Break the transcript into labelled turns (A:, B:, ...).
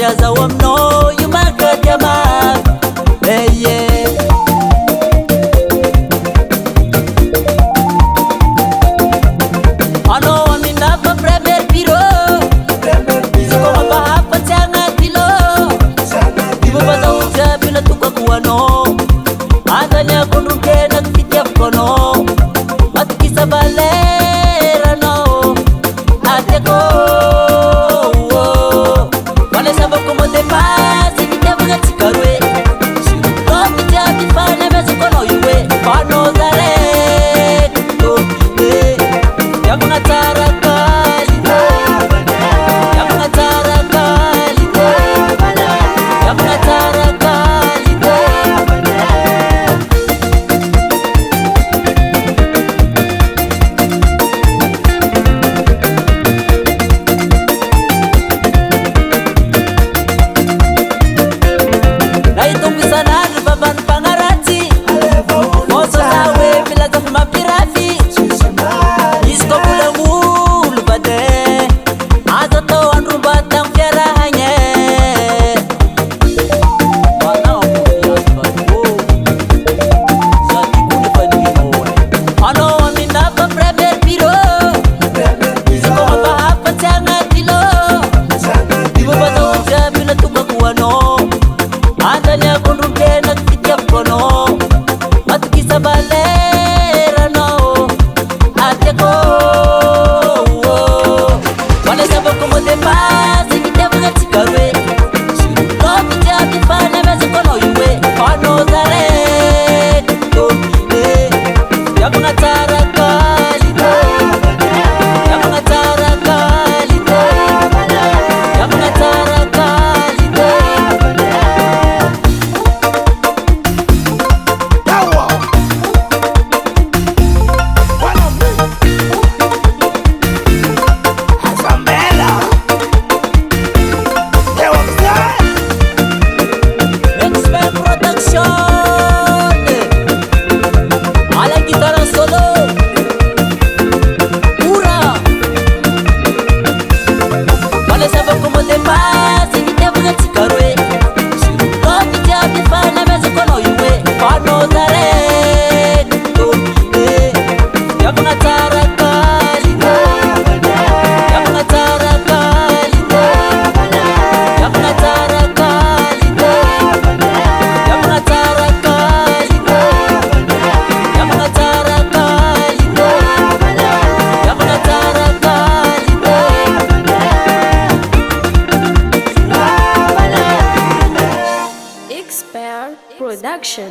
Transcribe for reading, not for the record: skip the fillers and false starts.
A: Yaza wamno yumaka jama yeah. Ano wamina pa premier biro Siko mapahapa tianga tilo Ibu basa uja bila tuka kuwano Adanya kunduke na kufitia mkono Matukisa balera no Ateko Wale sabo kumote pasi Nite mga chikarwe Kofi jabi fane meso kono yuwe Pano zare Tokime Ya mga tara kalite Ya mga tara kalite Ya mga tara kalite Na itong bisanan baban pangarati Moso sawe bila tafi mapirafi Isko kule mulu bade Ato to anru batang fiera hanye Mana aku bias batu Sati kule panino Ano amina pa premier biro Isko mapahapa tianga tilo Ibu bata uja bila tuka kuwano Adanya kunduke na kufitia mkono Matukisa balera no Ateko Wale sabo kumote pasi Nite mga chikarwe Kofi jabi fane meso kono yuwe Pano zare Tokime Ya mga tara kalite Ya mga tara kalite Ya mga tara kalite Expert Production Ala gitara solo Pura Wale sabo kumote pasi Nite mga chikarwe Kofi jabi fane meso kono yuwe Pano zare Tokime Ya mga tara kalite Ya mga tara kalite Ya mga tara kalite Ya mga tara kalite Ya mga tara kalite Ya mga tara kalite
B: Expert Production.